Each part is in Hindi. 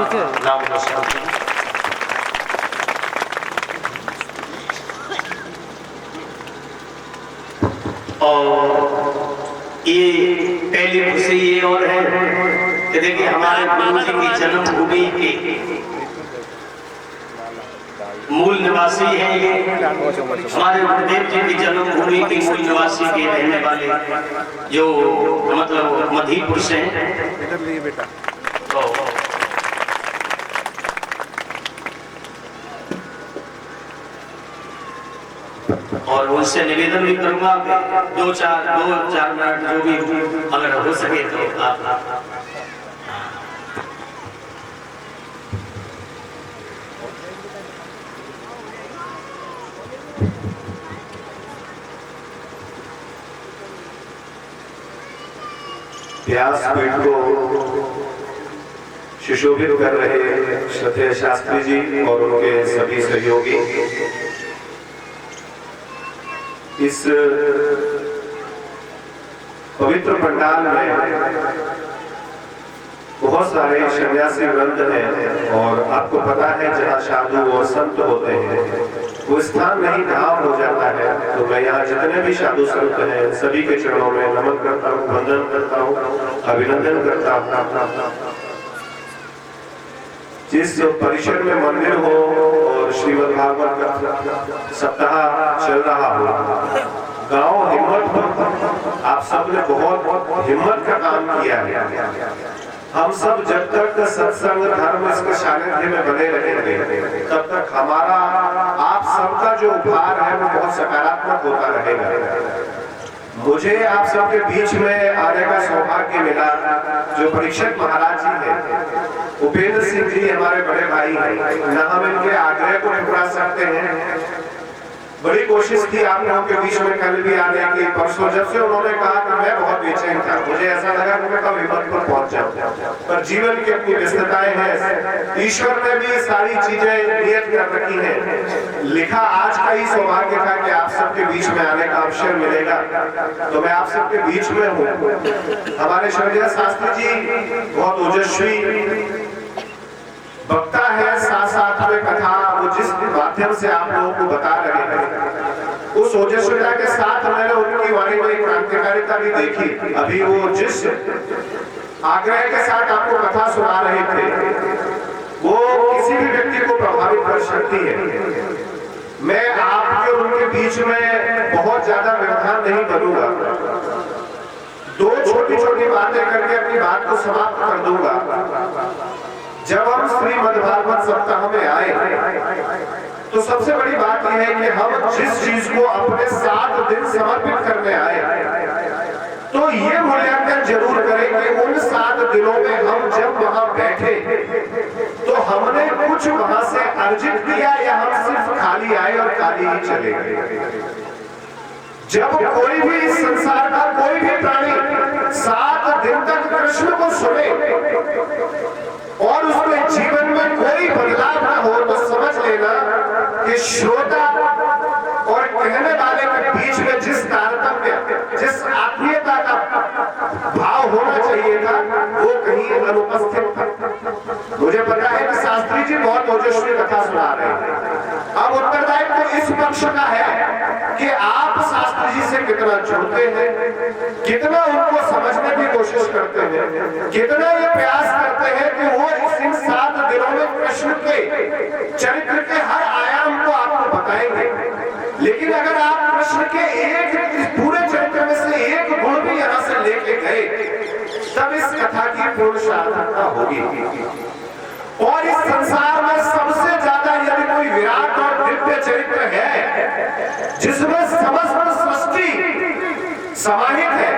नाम रोशन कीजिए। और ये पहली खुशी ये और है कि देखिए हमारे गुरु जी की जन्मभूमि के मूल निवासी है ये, हमारे गुरुदेव जी की जन्मभूमि के मूल निवासी के रहने वाले जो मतलब मधीपुर से हैं। और उनसे निवेदन भी करूंगा दो चार मिनट जो भी अगर हो सके तो आप व्यासपीठ को सुशोभित कर रहे श्रद्धेय शास्त्री जी और उनके सभी सहयोगी इस पवित्र पंडाल में बहुत सारे सन्यासी वृंद हैं और आपको पता है जहाँ साधु और संत होते हैं वो स्थान नहीं धाम हो जाता है। तो मैं यहाँ जितने भी साधु संत हैं सभी के चरणों में नमन करता हूँ, वंदन करता हूँ, अभिनंदन करता हूँ। जिस परिसर में मंदिर हो और श्रीमद् भागवत का सप्ताह चल रहा हो, गांव हिम्मत, आप सब ने बहुत हिम्मत का काम किया है। हम सब जब तक सत्संग धर्म इसके सानिध्य में बने रहेंगे तब तक हमारा आप सबका जो उपहार है वो बहुत सकारात्मक होता रहेगा। मुझे आप सबके बीच में आने का सौभाग्य मिला। जो परीक्षक महाराज जी हैं, उपेंद्र सिंह जी हमारे बड़े भाई हैं, न हम इनके आग्रह को ठुकरा सकते हैं। बड़ी कोशिश की आप लोगों के बीच में कल भी आने की, परसों जब से उन्होंने कहा कि मैं बहुत बेचैन था, मुझे ऐसा लगा कि मैं कब हिम्मतपुर पहुंच जाऊं, पर जीवन की अपनी व्यस्तताएं हैं। ईश्वर ने भी सारी चीजें नियत कर रखी हैं। लिखा आज का ही सौभाग्य था कि आप सबके बीच में आने का अवसर मिलेगा, तो मैं आप सबके बीच में हूँ। हमारे श्रद्धेय शास्त्री जी बहुत ओजस्वी वक्ता है, साथ साथ में कथा वो जिस माध्यम से आप लोगों को बता रहे हैं उस ओजस्विता के साथ मैंने उनकी वाणी में क्रांतिकारिता भी देखी। अभी वो जिस आग्रह के साथ आपको कथा सुना रहे थे वो किसी भी व्यक्ति को प्रभावित कर सकती है। मैं आपके और उनके बीच में बहुत ज्यादा व्यवधान नहीं करूंगा, दो छोटी छोटी बातें करके अपनी बात को समाप्त कर दूंगा। जब हम श्रीमद्भागवत सप्ताह में आए तो सबसे बड़ी बात यह है कि हम जिस चीज को अपने 7 दिन समर्पित करने आए तो ये मूल्यांकन जरूर करें कि उन 7 दिनों में हम जब वहां बैठे तो हमने कुछ वहां से अर्जित किया या हम सिर्फ खाली आए और खाली ही चले गए। जब कोई भी इस संसार का कोई भी प्राणी 7 दिन तक कृष्ण को सुने और उसके जीवन में कोई बदलाव न हो तो समझ लेना कि श्रोता और कहने वाले के बीच में जिस तारतम्य, जिस आत्मीयता का भाव होना चाहिए था वो कहीं अनुपस्थित था। मुझे पता है कि शास्त्री जी बहुत ओजस्वी कथा सुना रहे हैं। अब उत्तरदायित्व तो इस पक्ष का है कि आप शास्त्री जी से कितना जुड़ते हैं, कितना उनको समझने की कोशिश करते हैं, कितना ये प्रयास करते हैं कि वो इन 7 दिनों में कृष्ण के चरित्र के हर आयाम को आपको बताएंगे। लेकिन अगर आप कृष्ण के एक पूरे चरित्र में से एक गुण भी यहाँ से लेके गए तब इस कथा की पूर्ण सार्थकता होगी। और इस संसार में सबसे ज्यादा यदि कोई विराट और दिव्य चरित्र है जिसमें समस्त सृष्टि समाहित है,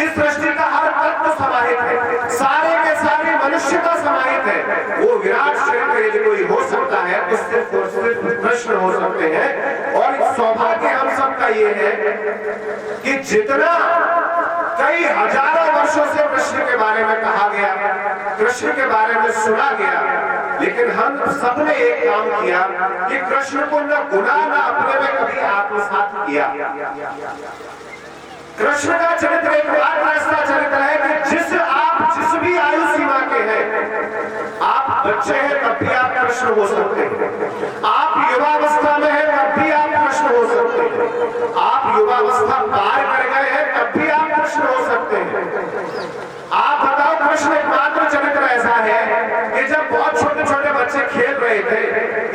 इस सृष्टि का हर तत्व समाहित है, सारे के सारे मनुष्यता समाहित है, वो विराट चरित्र यदि कोई हो सकता है तो सिर्फ और सिर्फ कृष्ण हो सकते हैं। और सौभाग्य हम सबका ये है कि जितना कई हजारों वर्षों से कृष्ण के बारे में कहा गया, कृष्ण के बारे में सुना गया, लेकिन हम सबने एक काम किया कि कृष्ण को न गुना न अपने में कभी आत्मसात किया। कृष्ण का चरित्र एक बात ऐसा चरित्र है कि जिस भी आयु सीमा के हैं हैं। आप बच्चे हैं तब भी आप कृष्ण हो सकते हैं, आप युवावस्था में हैं तब भी आप कृष्ण हो सकते हैं, आप युवावस्था पार कर गए हैं तब भी आप कृष्ण हो सकते हैं। आप बताओ, कृष्ण एकमात्र चरित्र ऐसा है कि जब बहुत छोटे छोटे बच्चे खेल रहे थे,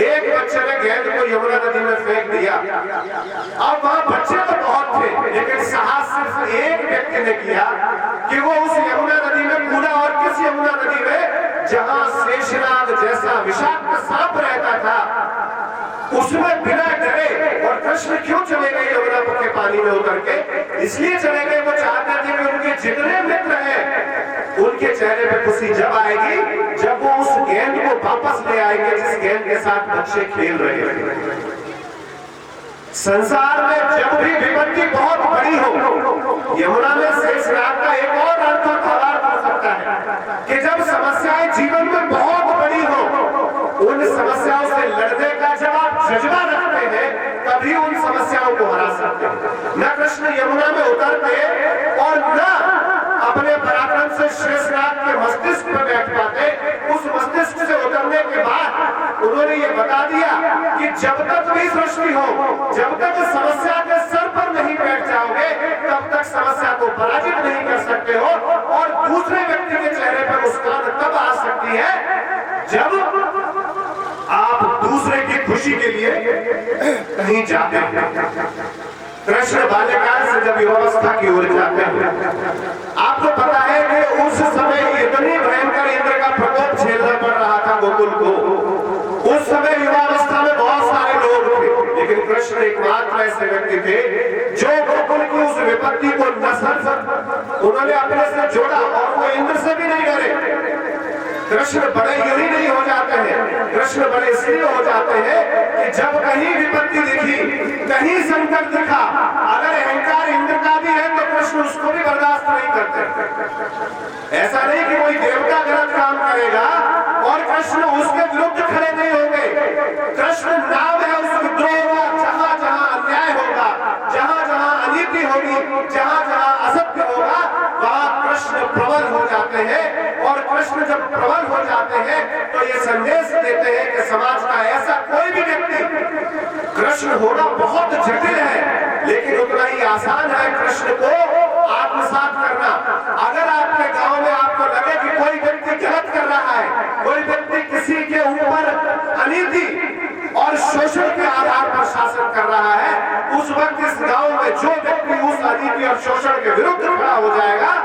एक बच्चे ने गेंद को यमुना नदी में फेंक दिया। अब वहां बच्चे तो बहुत थे, लेकिन साहस सिर्फ एक व्यक्ति ने किया कि वो उस यमुना नदी में कूदा, और किस यमुना नदी में जहां शेषनाग जैसा विषाक्त सांप रहता था उसमें बिना डरे। और कृष्ण क्यों चले गए यमुना के पानी में उतर के? इसलिए चले गए, वो चाहते थे कि उनके जितने मित्र हैं उनके चेहरे पे खुशी जब आएगी जब वो उस गेंद को वापस ले आएंगे जिस गेंद के साथ बच्चे खेल रहे हैं। संसार में जब भी विपत्ति बहुत बड़ी हो, यमुना में शेषनाग का एक और अर्थ और भावार्थ हो सकता है कि जब समस्याएं जीवन में बहुत बड़ी हो, उन समस्याओं से लड़ने का जब आप जज्बा रखते हैं तभी उन समस्याओं को हरा सकते हैं। न कृष्ण यमुना में उतरते और न अपने पराक्रम से शेषनाग के मस्तिष्क पर बैठ पाते। उस मस्तिष्क से उतरने के बाद उन्होंने ये बता दिया कि जब तक भी सृष्टि हो, जब तक समस्या के सर पर नहीं बैठ जाओगे तब तक समस्या को पराजित नहीं कर सकते हो। और दूसरे व्यक्ति के चेहरे पर मुस्कान तब आ सकती है जब आप दूसरे की खुशी के लिए कहीं जाते हैं। कृष्ण बाल्यकाल से जब युवावस्था की ओर जाते हैं, आपको पता है कि उस समय इतनी भयंकर इंद्र का प्रकोप झेलना पड़ रहा था गोकुल को। उस समय युवावस्था में बहुत सारे लोग थे, लेकिन कृष्ण एकमात्र ऐसे व्यक्ति थे जो गोकुल की उस विपत्ति को न सिर्फ उन्होंने अपने से जोड़ा और वो इंद्र से भी नहीं डरे। कृष्ण बड़े यूं नहीं हो जाते हैं, कृष्ण बड़े इसलिए हो जाते हैं कि जब कहीं विपत्ति दिखी, कहीं संकट दिखा, अगर अहंकार इंद्र का भी है तो कृष्ण उसको भी बर्दाश्त नहीं करते। ऐसा नहीं कि कोई देवता गलत काम करेगा और कृष्ण उसके विरुद्ध खड़े नहीं होंगे। कृष्ण नाम है उस विद्रोह का, जहां जहां अन्याय होगा, जहां जहां अनीति होगी, जहां जहां असत्य होगा, वहां कृष्ण प्रबल हो जाते हैं। और कृष्ण जब प्रबल हो जाते हैं तो ये संदेश देते हैं कि समाज का ऐसा कोई भी व्यक्ति, कृष्ण होना बहुत जटिल है लेकिन उतना ही आसान है कृष्ण को आत्मसात करना। अगर आपके गांव में आपको लगे कि कोई व्यक्ति गलत कर रहा है, कोई व्यक्ति किसी के ऊपर अनीति और शोषण के आधार पर शासन कर रहा है, उस वक्त इस गांव में जो व्यक्ति उस अनीति और शोषण के विरुद्ध खड़ा हो जाएगा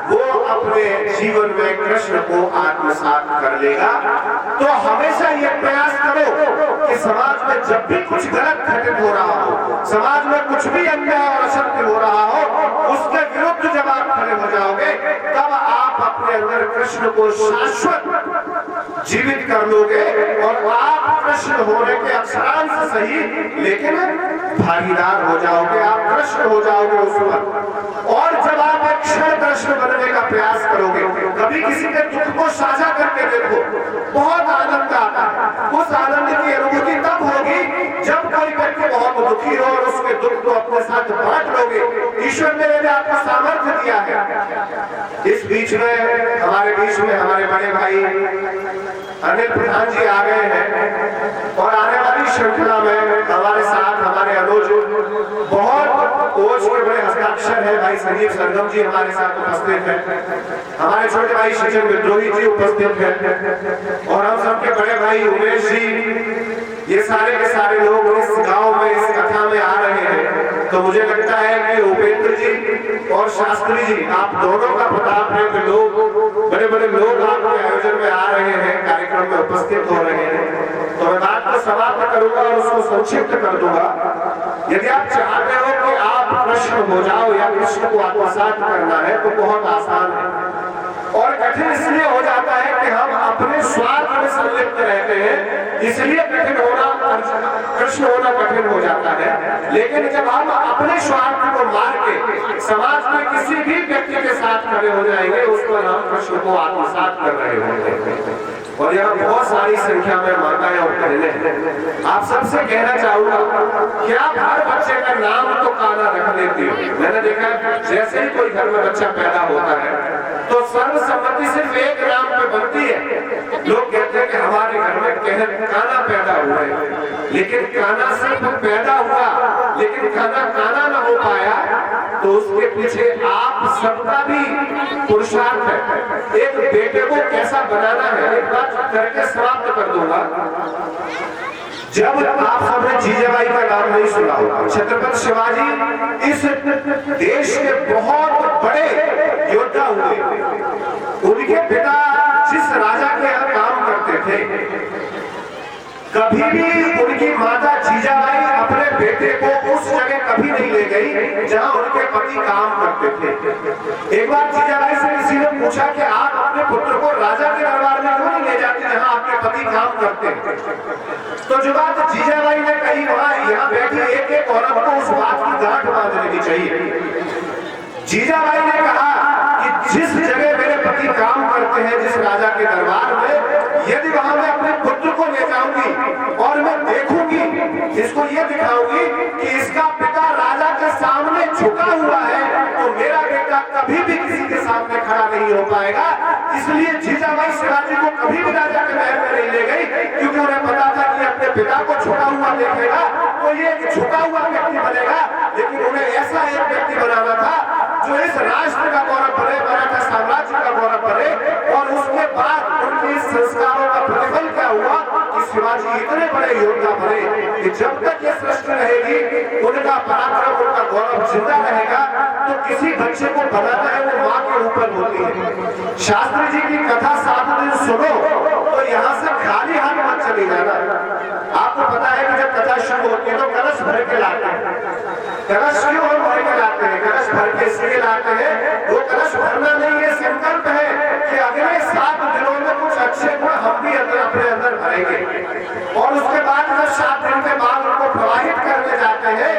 वो अपने जीवन में कृष्ण को आत्मसात कर लेगा। तो हमेशा ये प्रयास करो कि समाज में जब भी कुछ गलत घटित हो रहा हो, समाज में कुछ भी अन्याय और असत्य हो रहा हो, उसके विरुद्ध जब आप खड़े हो जाओगे तब आप अपने अंदर कृष्ण को शाश्वत जीवित कर लोगे और आप कृष्ण होने के अक्षरांश सही लेकिन भागीदार हो जाओगे, आप कृष्ण हो जाओगे उस वक्त। और जब आप एक क्षण कृष्ण बनने का प्रयास करोगे, कभी किसी के दुख को साझा करके देखो, बहुत आनंद आता है। उस आनंद की अनुभूति तब होगी जब कोई व्यक्ति बहुत दुखी हो और उसके दुख को अपने साथ बांट लोगे। ईश्वर ने आपको सामर्थ्य दिया है। इस बीच में हमारे बड़े भाई अनिल प्रधान जी आ गए हैं और आने वाली श्रृंखला में हमारे साथ हमारे अनुज बहुत ओज के बड़े हस्ताक्षर है भाई संजीव सरगम जी हमारे साथ उपस्थित हैं, हमारे छोटे भाई सचिन विद्रोही जी उपस्थित हैं और हम सबके बड़े भाई उमेश जी, ये सारे के सारे लोग इस गांव में इस कथा में आ रहे हैं। तो मुझे लगता है कि उपेंद्र जी और शास्त्री जी, आप दोनों का प्रताप है कि लोग बड़े बड़े लोग आपके आयोजन में आ रहे हैं, कार्यक्रम में उपस्थित हो रहे हैं। तो मैं बात को समाप्त करूंगा और उसको संक्षिप्त कर दूंगा। यदि आप चाहते हो कि आप कृष्ण हो जाओ या कृष्ण को आत्मसात करना है तो बहुत आसान है और कठिन इसलिए हो जाता है कि हम अपने स्वार्थ में संलिप्त रहते हैं, इसलिए कठिन होना, कृष्ण होना कठिन हो जाता है। लेकिन जब हम अपने स्वार्थ को मार के समाज में किसी भी व्यक्ति के साथ खड़े हो जाएंगे उस पर हम कृष्ण को आत्मसात कर रहे होंगे। और यहाँ बहुत सारी संख्या में माताएं और बहनें हैं। आप सबसे कहना चाहूंगा कि आप हर बच्चे का नाम तो काना रख लेते हो। मैंने देखा जैसे ही कोई घर में बच्चा पैदा होता है तो सर्वसम्मति सिर्फ एक नाम पे बनती है। लोग कहते हैं कि हमारे घर में काना पैदा हुआ है, लेकिन काना सिर्फ पैदा हुआ, लेकिन काना काना ना हो पाया तो उसके पीछे आप सबका भी पुरुषार्थ है। एक बेटे को कैसा बनाना है एक बात करके समाप्त कर दूंगा। जब आप सबने जीजाबाई का नाम नहीं सुना होगा, छत्रपति शिवाजी इस देश के बहुत बड़े योद्धा हुए। उनके पिता जिस राजा के यहाँ काम करते थे, कभी भी उनकी माता जीजाबाई अपने बेटे को उस जगह कभी नहीं ले गई जहां उनके पति काम करते थे। एक बार जीजाबाई से किसी ने पूछा कि आप अपने पुत्र को राजा के दरबार में क्यों नहीं ले जाते जहां आपके पति काम करते हैं? तो जो बात जीजाबाई ने कही वहां यहाँ बैठी एक एक औरत को उस बात की गांठ बांध लेनी चाहिए। जीजाबाई ने कहा कि जिस जगह मेरे पति काम करते हैं, जिस राजा के दरबार में, यदि वहां मैं अपने पुत्र को ले जाऊंगी और मैं देखूंगी, इसको ये दिखाऊंगी कि इसका पिता राजा के सामने झुका हुआ है, तो मेरा बेटा कभी भी किसी के सामने खड़ा नहीं हो पाएगा। इसलिए जीजाबाई शिवाजी को कभी भी राजा के महल में नहीं ले गई, क्योंकि उन्हें पता था कि अपने पिता को झुका हुआ देखेगा तो ये एक झुका हुआ व्यक्ति बनेगा। लेकिन उन्हें ऐसा एक व्यक्ति बनाना था जो इस राष्ट्र का गौरव बने, मराठा साम्राज्य का गौरव बने। और उसके बाद उनके संस्कारों का प्रतिफल क्या हुआ कि शिवाजी इतने बड़े योद्धा बने कि जब तक ये सृष्टि रहेगी उनका पराक्रम, उनका गौरव जिंदा रहेगा। तो किसी बच्चे को बनाना है वो माँ के ऊपर होती है। शास्त्री जी की कथा 7 दिन सुनो तो यहाँ से खाली हाथ मत चली जाना। आपको पता है कि जब कथा शुरू होती है तो कलश भर के लाते हैं। कलश क्यों हम भर के लाते हैं? कलश भर के इसलिए लाते हैं, वो कलश भरना नहीं है, संकल्प है कि अगले 7 दिनों में कुछ अच्छे गुण हम भी अपने अंदर भरेंगे। और उसके बाद जब 7 दिन के बाद उनको प्रवाहित करने जाते हैं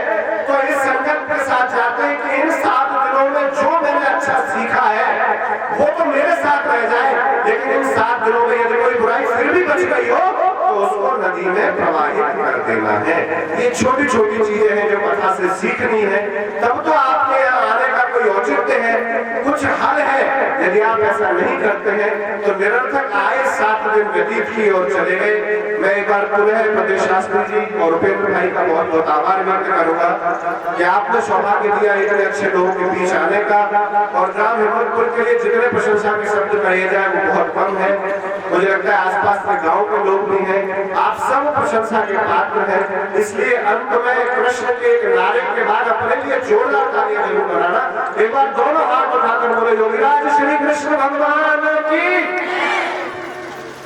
तो इस संकल्प के साथ जाते हैं कि इन 7 दिनों में जो मैंने अच्छा सीखा है वो तो मेरे साथ रह जाए, लेकिन इन 7 दिनों में यदि कोई बुराई फिर भी बच गई हो तो उसको नदी में प्रवाहित कर देना है। ये छोटी छोटी चीजें हैं जो कथा से सीखनी है। तब तो आपके यहाँ आने का कोई औचित्य है, कुछ हल है। यदि आप ऐसा नहीं करते हैं तो निरर्थक आए 7 दिन व्यतीत किए और चले गए। मैं एक बार पुनः प्रदेश शास्त्री जी और उपेंद्र भाई का बहुत बहुत आभार व्यक्त करूंगा कि आपने सौभाग्य दिया इतने अच्छे लोगों के बीच आने का। और ग्राम हिम्मतपुर के लिए जितने प्रशंसा के शब्द कहे जाए वो बहुत कम है। मुझे लगता है आसपास के गाँव के लोग भी हैं, आप सब प्रशंसा के पात्र हैं। इसलिए अंत में कृष्ण के एक नारे के बाद अपने लिए जोरदार तालियां जरूर बनाना। एक बार दोनों हाथ उठाकर बोले योगीराज श्री कृष्ण भगवान की।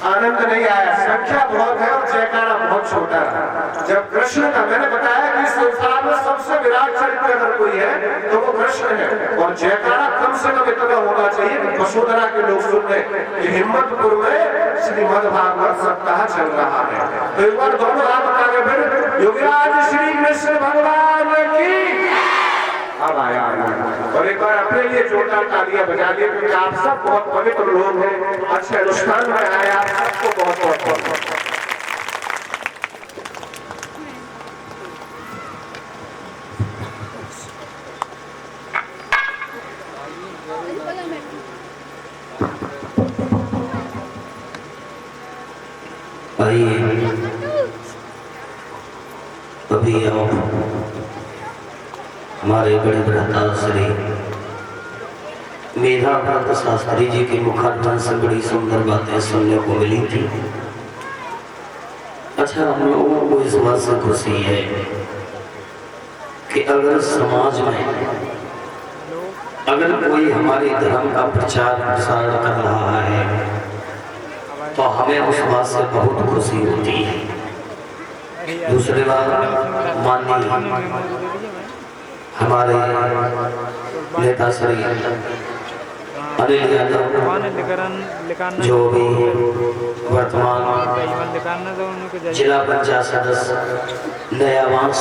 आनंद नहीं आया, संख्या बहुत है और जयकारा बहुत छोटा है। जब कृष्ण का, मैंने बताया कि संसार में सबसे विराट चरित्र अगर कोई है तो वो कृष्ण है। और जयकारा कम से कम इतना होना चाहिए कि वसुंधरा के लोग सुन रहे कि हिम्मतपुर में श्रीमद् भागवत सप्ताह चल रहा है। तो एक बार दोनों हाथ उठा के फिर योगीराज श्री कृष्ण भगवान की। अब आया और एक बार अपने लिए जोरदार तालियां बजा दिए, क्योंकि आप सब बहुत पवित्र लोग हैं, अच्छे अनुष्ठान में आए। आप सबको बहुत बहुत बहुत अभी हमारे बड़े भ्राता श्री मेधाव्रत शास्त्री जी के मुखारबंद से बड़ी सुंदर बातें सुनने को मिली थी। अच्छा, हम लोगों को इस बात से खुशी है कि अगर समाज में अगर कोई हमारे धर्म का प्रचार प्रसार कर रहा है तो हमें उस बात से बहुत खुशी होती है। दूसरी बात, माननीय हमारे नेता श्री अनिल यादव जो भी वर्तमान जिला पंचायत सदस्य नयावास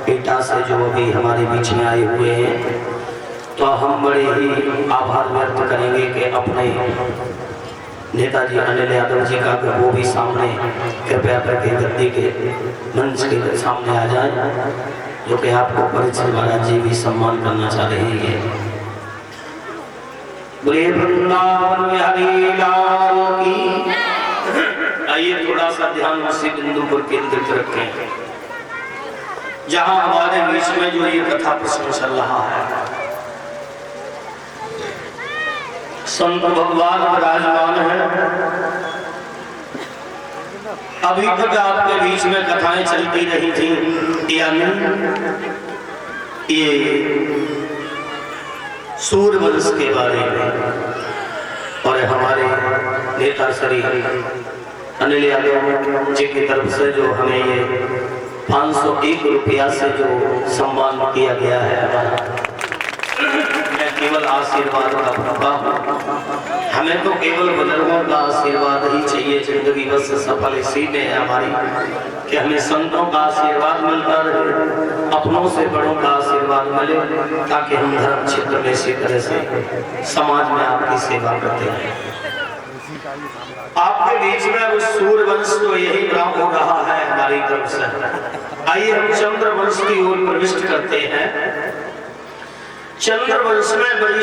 एटा से जो भी हमारे बीच में आए हुए हैं, तो हम बड़े ही आभार व्यक्त करेंगे कि अपने नेताजी अनिल यादव जी का, वो भी सामने कृपया करके गद्दी के मंच के सामने आ जाए, जो कि आपको परिचय महाराज जी भी सम्मान करना चाह रहे हैं। बोले वृंदावन बिहारी लाल की। आइए थोड़ा सा ध्यान उसी बिंदु पर केंद्रित रखें जहां हमारे बीच में जो ये कथा प्रसंग चल रहा है। संत भगवान विराजमान है। अभी तक आपके बीच में कथाएं चलती रही थी, यानी ये सूर्यवंश के बारे में, और हमारे नेता श्री अनिल यादव जी की तरफ से जो हमें ये 501 रुपया से जो सम्मान किया गया है, मैं केवल आशीर्वाद का भूखा हूँ। हमें तो केवल बुजुर्गों का आशीर्वाद ही चाहिए जिंदगी, बस सफल इसी में है हमारी कि हमें संतों का आशीर्वाद मिलता रहे, अपनों से बड़ों का आशीर्वाद मिले, ताकि हम धर्म क्षेत्र में इसी तरह से समाज में आपकी सेवा करते हैं। आपके बीच में उस सूर्यवंश तो यही ब्राह्मण हो रहा है हमारी तरफ से। आइए हम चंद्रवंश की ओर प्रविष्ट करते हैं। चंद्रवंश में बड़ी